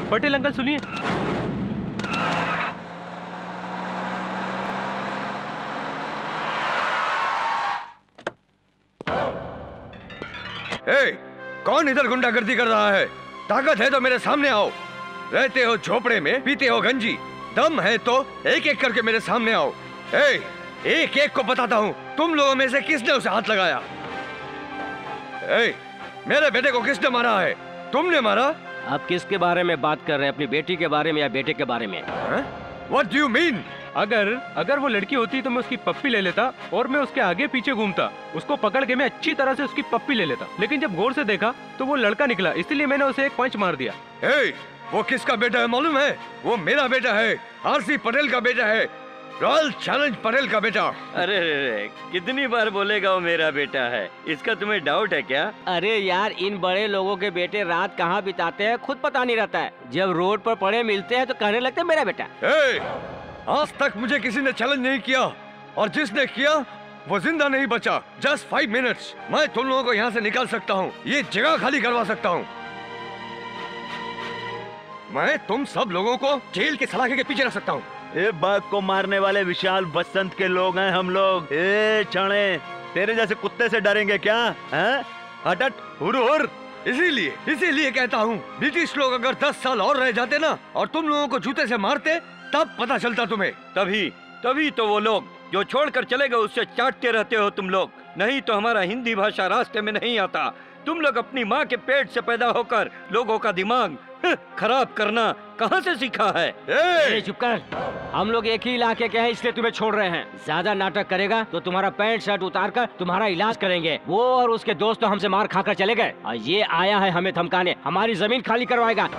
Patel uncle सुनिए। कौन इधर गुंडागर्दी कर रहा है? ताकत है तो मेरे सामने आओ। रहते हो झोपड़े में, पीते हो गंजी, दम है तो एक एक करके मेरे सामने आओ। एक एक को बताता हूँ, तुम लोगों में से किसने उसे हाथ लगाया? मेरे बेटे को किसने मारा है? तुमने मारा? आप किसके बारे में बात कर रहे हैं? अपनी बेटी के बारे में या बेटे के बारे में? What do you mean? अगर वो लड़की होती तो मैं उसकी पप्पी ले लेता और मैं उसके आगे पीछे घूमता, उसको पकड़ के मैं अच्छी तरह से उसकी पप्पी ले लेता। लेकिन जब गौर से देखा तो वो लड़का निकला, इसलिए मैंने उसे एक पंच मार दिया। वो किसका बेटा है मालूम है? वो मेरा बेटा है, आरसी पटेल का बेटा है, रॉयल चैलेंज पटेल का बेटा। अरे कितनी बार बोलेगा वो मेरा बेटा है? इसका तुम्हें डाउट है क्या? अरे यार, इन बड़े लोगों के बेटे रात कहाँ बिताते हैं खुद पता नहीं रहता है। जब रोड पर पड़े मिलते हैं तो कहने लगते हैं मेरा बेटा। आज तक मुझे किसी ने चैलेंज नहीं किया और जिसने किया वो जिंदा नहीं बचा। जस्ट 5 मिनट्स, मैं तुम लोगों को यहाँ से निकाल सकता हूँ, ये जगह खाली करवा सकता हूँ। मैं तुम सब लोगों को जेल के सलाखे के पीछे रख सकता हूँ। बाघ को मारने वाले विशाल बसंत के लोग हैं हम लोग। चणे, तेरे जैसे कुत्ते से डरेंगे क्या? हट हुर। इसीलिए कहता हूँ, ब्रिटिश लोग अगर 10 साल और रह जाते ना और तुम लोगों को जूते से मारते तब पता चलता तुम्हें। तभी तो वो लोग जो छोड़कर चले गए उससे चाटते रहते हो तुम लोग। नहीं तो हमारा हिंदी भाषा रास्ते में नहीं आता। तुम लोग अपनी माँ के पेट से पैदा होकर लोगों का दिमाग खराब करना कहाँ से सीखा है? चुप कर। हम लोग एक ही इलाके के हैं इसलिए तुम्हें छोड़ रहे हैं। ज्यादा नाटक करेगा तो तुम्हारा पैंट शर्ट उतार कर तुम्हारा इलाज करेंगे। वो और उसके दोस्त तो हमसे मार खाकर चले गए और ये आया है हमें धमकाने, हमारी जमीन खाली करवाएगा।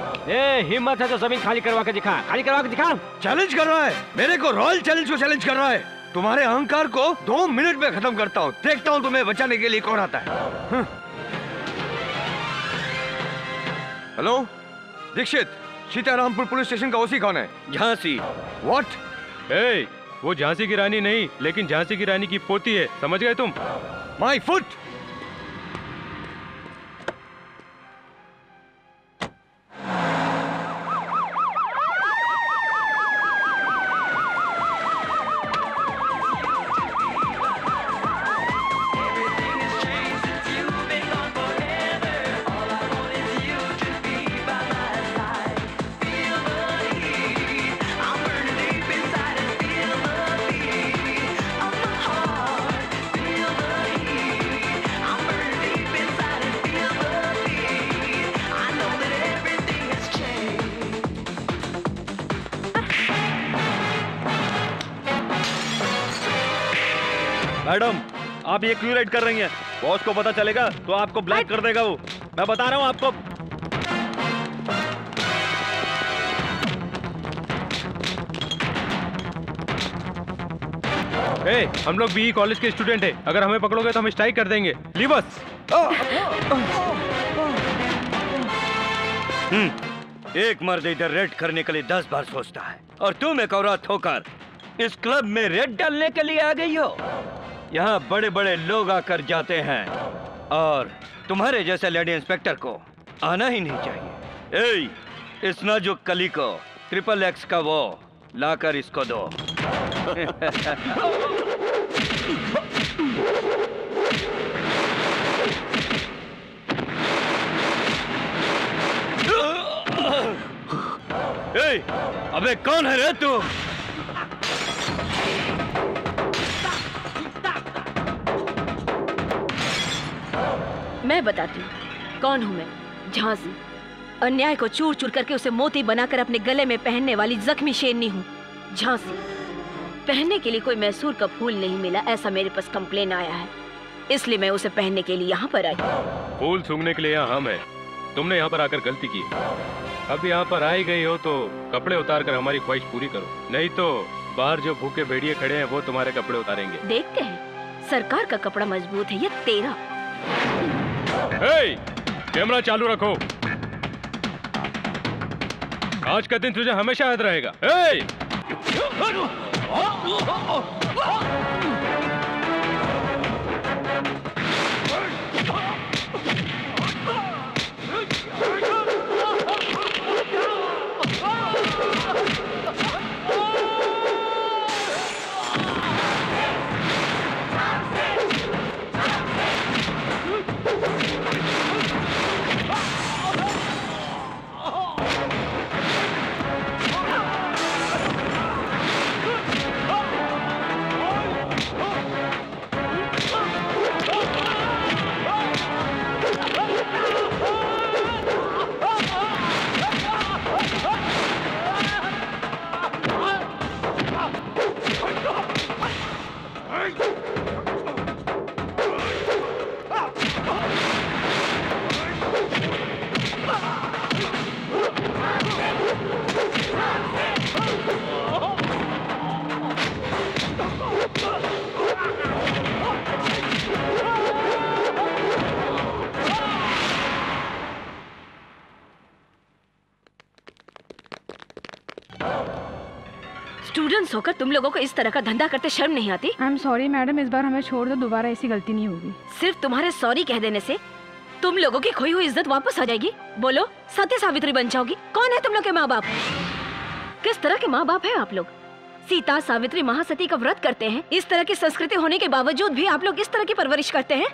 हिम्मत है तो जमीन खाली करवा के दिखा, खाली करवा के दिखा। चैलेंज कर रहा है मेरे को, रॉयल चैलेंज को चैलेंज कर रहा है। तुम्हारे अहंकार को 2 मिनट में खत्म करता हूँ। देखता हूँ तुम्हें बचाने के लिए कौन आता है। Hello Dikshit, Sitarampur police station का ओसी कौन है? झांसी। व्हाट? वो झांसी की रानी नहीं, लेकिन झांसी की रानी की पोती है, समझ गए तुम? My foot. मैडम, आप ये क्यों राइड कर रही हैं? बॉस को पता चलेगा तो आपको ब्लैक कर देगा वो। मैं बता रहा हूँ आपको। हम लोग बीई कॉलेज के स्टूडेंट हैं, अगर हमें पकड़ोगे तो हम स्ट्राइक कर देंगे। Leave us. एक मर्द इधर रेड करने के लिए 10 बार सोचता है और तुम एक औरत होकर इस क्लब में रेड डालने के लिए आ गई हो। यहाँ बड़े बड़े लोग आकर जाते हैं और तुम्हारे जैसे लेडी इंस्पेक्टर को आना ही नहीं चाहिए। इस नाजुक कली को XXX का वो लाकर इसको दो। अबे कौन है रे तू? मैं बताती हूँ कौन हूँ मैं। झांसी, अन्याय को चूर चूर करके उसे मोती बनाकर अपने गले में पहनने वाली जख्मी शेरनी हूँ। झांसी, पहनने के लिए कोई मैसूर का फूल नहीं मिला, ऐसा मेरे पास कंप्लेन आया है, इसलिए मैं उसे पहनने के लिए यहाँ पर आई। फूल सूंघने के लिए यहाँ हम हैं। तुमने यहाँ पर आकर गलती की। अब यहाँ पर आई गई हो तो कपड़े उतार कर हमारी ख्वाहिश पूरी करो, नहीं तो बाहर जो भूखे भेड़िए खड़े हैं वो तुम्हारे कपड़े उतारेंगे। देखते हैं सरकार का कपड़ा मजबूत है या तेरा। कैमरा चालू रखो, आज का दिन तुझे हमेशा याद रहेगा। स्टूडेंट्स होकर तुम लोगों को इस तरह का धंधा करते शर्म नहीं आती? आई एम सॉरी मैडम, इस बार हमें छोड़ दो, दोबारा ऐसी गलती नहीं होगी। सिर्फ तुम्हारे सॉरी कह देने से तुम लोगों की खोई हुई इज्जत वापस आ जाएगी? बोलो, सत्य सावित्री बन जाओगी? कौन है तुम लोग के माँ बाप? किस तरह के माँ बाप है आप लोग? सीता सावित्री महासती का व्रत करते हैं, इस तरह की संस्कृति होने के बावजूद भी आप लोग इस तरह की परवरिश करते हैं।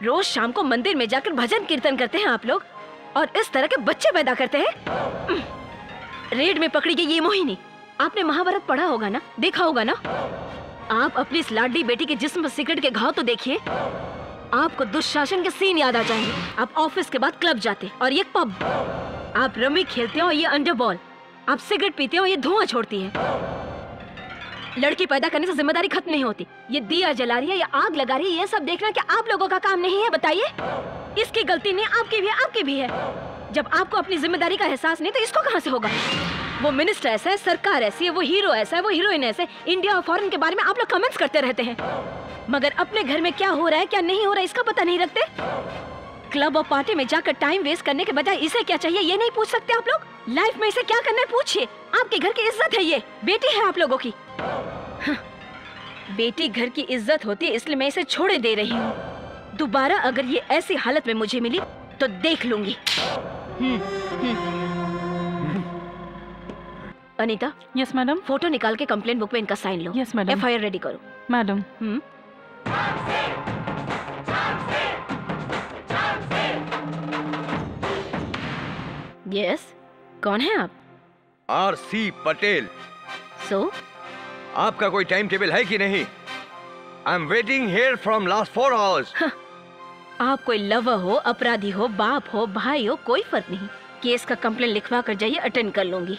रोज शाम को मंदिर में जाकर भजन कीर्तन करते हैं आप लोग, और इस तरह के बच्चे पैदा करते हैं। रेड में पकड़ी गई ये मोहिनी, आपने महाभारत पढ़ा होगा ना, देखा होगा ना? आप अपनी इस लाडली बेटी के जिस्म पर सिगरेट के घाव तो देखिए, आपको दुशासन के सीन याद आ जाएंगे। आप ऑफिस के बाद क्लब जाते और ये पब, आप रमी खेलते हो, ये अंडरबॉल, आप सिगरेट पीते हो, ये धुआं छोड़ती है। लड़की पैदा करने से जिम्मेदारी खत्म नहीं होती। ये दिया जला रही है या आग लगा रही है, ये सब देखना क्या आप लोगों का काम नहीं है? बताइए, इसकी गलती नहीं, आपकी भी है, आपकी भी है। जब आपको अपनी जिम्मेदारी का एहसास नहीं तो इसको कहाँ से होगा? वो मिनिस्टर ऐसा है, सरकार ऐसी है, वो हीरो ऐसा है, वो हीरोइन ऐसे। इंडिया और फॉरेन के बारे में आप लोग कमेंट्स करते रहते हैं, मगर अपने घर में क्या हो रहा है क्या नहीं हो रहा है इसका पता नहीं रखते। क्लब और पार्टी में जाकर टाइम वेस्ट करने के बजाय इसे क्या चाहिए ये नहीं पूछ सकते आप लोग? लाइफ में इसे क्या करना है पूछिए। आपके घर की इज्जत है, ये बेटी है आप लोगों की। बेटी घर की इज्जत होती है, इसलिए मैं इसे छोड़े दे रही हूँ। दोबारा अगर ये ऐसी हालत में मुझे मिली तो देख लूंगी। अनीता। Yes madam. फोटो निकाल के कंप्लेंट बुक पे इनका साइन लो। Yes madam. FIR रेडी करो। मैडम। यस, कौन है आप? RC पटेल। सो आपका कोई टाइम टेबल है कि नहीं? I am waiting here from last 4 hours. आप कोई लवर हो, अपराधी हो, बाप हो, भाई हो, कोई फर्क नहीं। केस का कंप्लेंट लिखवा कर जाइए, अटेंड कर लूंगी।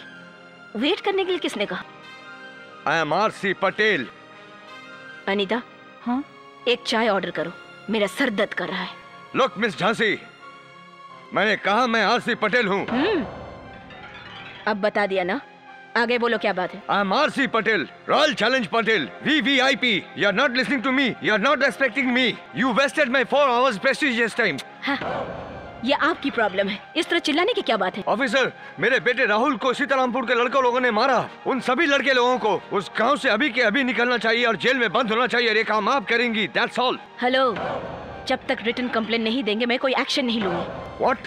वेट करने के लिए किसने कहा? I am RC Patel. Anita. हाँ? एक चाय ऑर्डर करो, मेरा सर दर्द कर रहा है। लुक मिस झांसी, मैंने कहा मैं RC पटेल हूँ। अब बता दिया ना, आगे बोलो क्या बात है? I am RC Patel, royal challenge Patel, VVIP। You are not listening to me. You are not respecting me. You wasted my 4 hours prestigious time. हाँ, ये आपकी प्रॉब्लम है, इस तरह चिल्लाने की क्या बात है? ऑफिसर, मेरे बेटे राहुल को सीतारामपुर के लड़के लोगों ने मारा। उन सभी लड़के लोगों को उस गांव से अभी के अभी निकलना चाहिए और जेल में बंद होना चाहिए। ये काम आप करेंगी, that's all. हेलो, जब तक रिटन कंप्लेंट नहीं देंगे मैं कोई एक्शन नहीं लूंगी। What?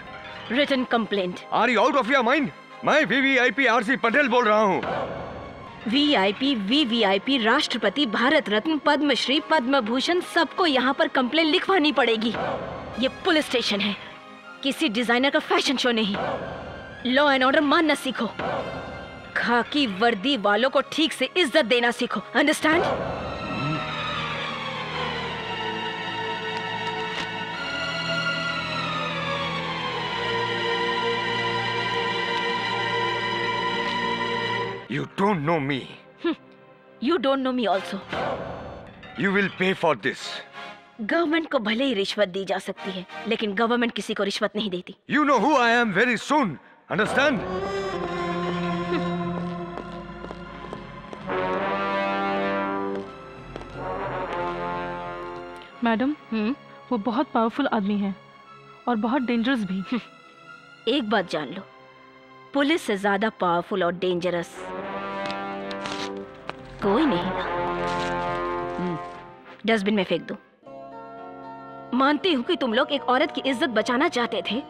Written complaint. Are you out of your mind? मैं VVIP RC पटेल बोल रहा हूँ। VIP, VVIP, राष्ट्रपति, भारत रत्न, पद्मश्री, पद्म भूषण, सबको यहाँ पर कंप्लेंट लिखवानी पड़ेगी। ये पुलिस स्टेशन है, किसी डिजाइनर का फैशन शो नहीं। लॉ एंड ऑर्डर मानना सीखो, खाकी वर्दी वालों को ठीक से इज्जत देना सीखो। Understand? You don't know me. You don't know me also. You will pay for this. Government को भले ही रिश्वत दी जा सकती है, लेकिन गवर्नमेंट किसी को रिश्वत नहीं देती। You know who I am very soon. Understand? Madam वो बहुत पावरफुल आदमी है और बहुत डेंजरस भी। एक बात जान लो, पुलिस से ज्यादा पावरफुल और डेंजरस कोई नहीं था। डस्टबिन में फेंक दो। मानती हूँ कि तुम लोग एक औरत की इज्जत बचाना चाहते थे,